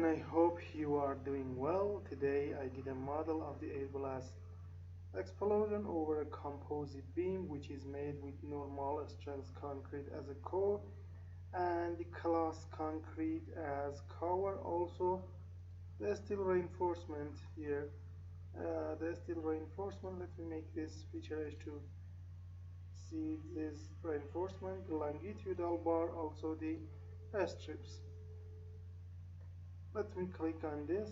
everyone, I hope you are doing well. Today I did a model of the Abaqus explosion over a composite beam which is made with normal strength concrete as a core and the class concrete as cover. Also the steel reinforcement here. The steel reinforcement, let me make this feature edge to see this reinforcement, the longitudinal bar, also the strips. Let me click on this.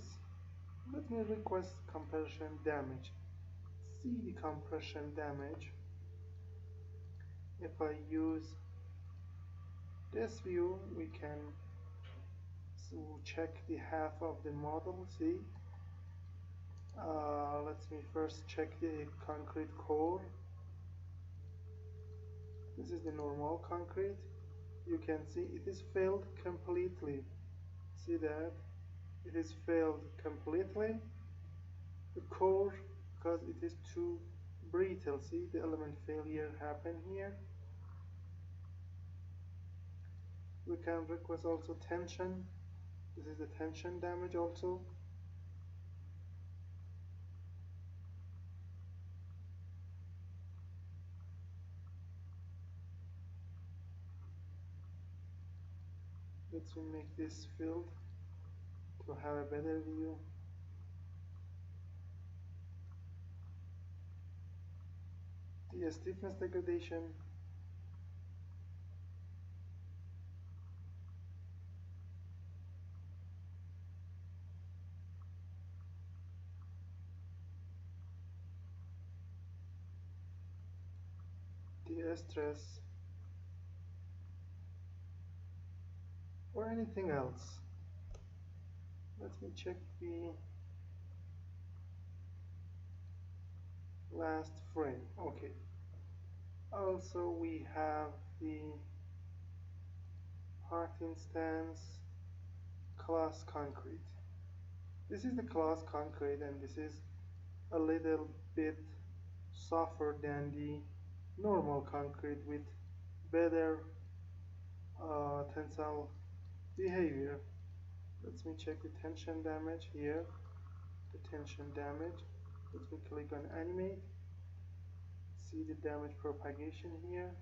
Let me request compression damage. See the compression damage. If I use this view, we can check the half of the model. See, let me first check the concrete core. This is the normal concrete. You can see it is failed completely. See that it is failed completely. The core, because it is too brittle. See, the element failure happen here. We can request also tension. This is the tension damage also. Let's make this field to have a better view. The stiffness degradation. The stress. Or anything else. Let me check the last frame. Okay. Also we have the part instance class concrete. This is the class concrete and this is a little bit softer than the normal concrete with better tensile behavior. Let me check the tension damage here. The tension damage. Let me click on animate. See the damage propagation here.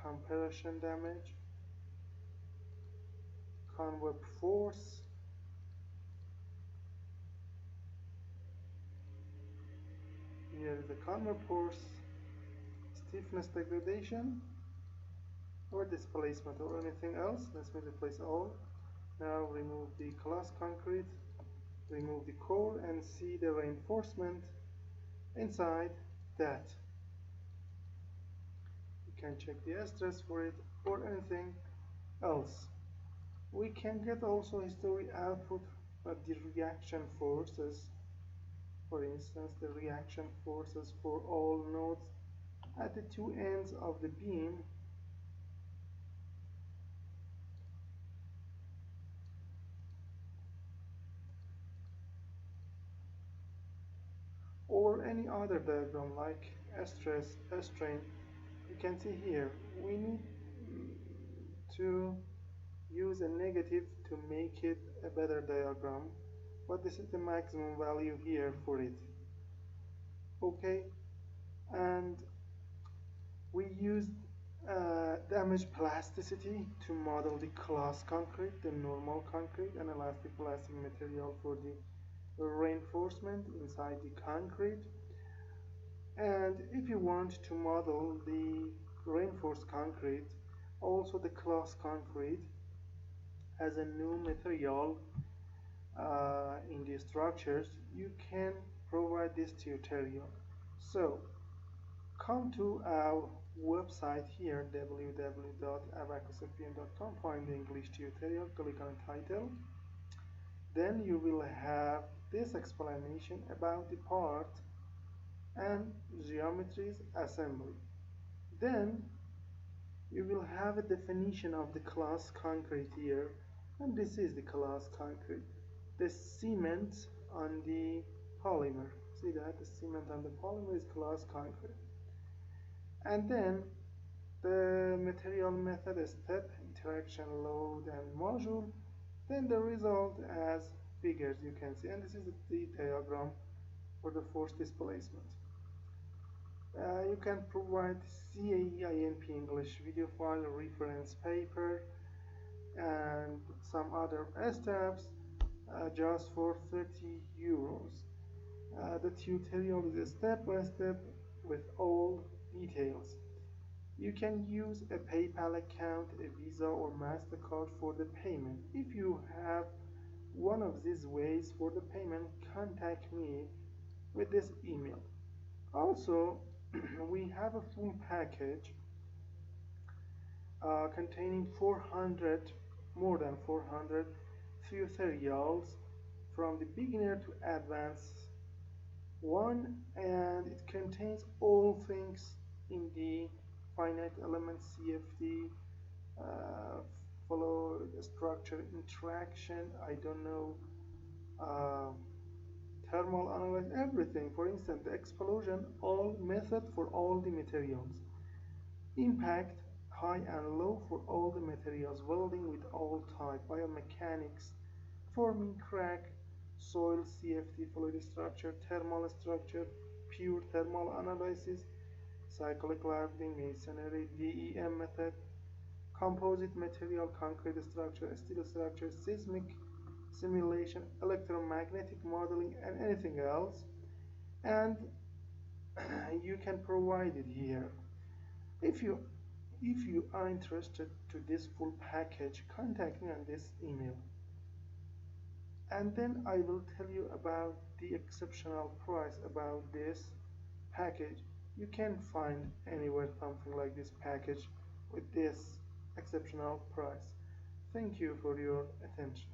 Compression damage. Convert force. Here is the convert force. Stiffness degradation or displacement or anything else. Let me replace all. Now remove the class concrete, remove the core and see the reinforcement inside that. You can check the stress for it or anything else. We can get also history output of the reaction forces. For instance, the reaction forces for all nodes at the two ends of the beam. Or any other diagram like stress, strain. You can see here we need to use a negative to make it a better diagram, but this is the maximum value here for it. Okay, and we used damage plasticity to model the class concrete, the normal concrete, and elastic plastic material for the reinforcement inside the concrete. And if you want to model the reinforced concrete, also the class concrete as a new material in the structures, you can provide this tutorial. So come to our website here, www.abaqusfpn.com, find the English tutorial, click on title. Then you will have this explanation about the part and geometries assembly. Then you will have a definition of the class concrete here, and this is the class concrete. The cement on the polymer. See that? The cement on the polymer is class concrete. And then the material method, step, interaction, load, and module, then the result as figures you can see. And this is the diagram for the force displacement. You can provide CAEINP English video file, reference paper, and some other steps just for 30 euros. The tutorial is a step by step with all details. You can use a PayPal account, a Visa or MasterCard for the payment. If you have one of these ways for the payment, contact me with this email. Also, we have a full package containing 400, more than 400 tutorials from the beginner to advanced one, and it contains all things in the finite element CFD, follow structure interaction, I don't know, uh, thermal analysis, everything. For instance, the explosion, all method for all the materials, impact, high and low for all the materials, welding with all type, biomechanics, forming crack, soil CFD, fluid structure, thermal structure, pure thermal analysis, cyclic welding, masonry, DEM method, composite material, concrete structure, steel structure, seismic simulation, electromagnetic modeling, and anything else. And you can provide it here. If you are interested to this full package, contact me on this email. And then I will tell you about the exceptional price about this package. You can find anywhere something like this package with this exceptional price. Thank you for your attention.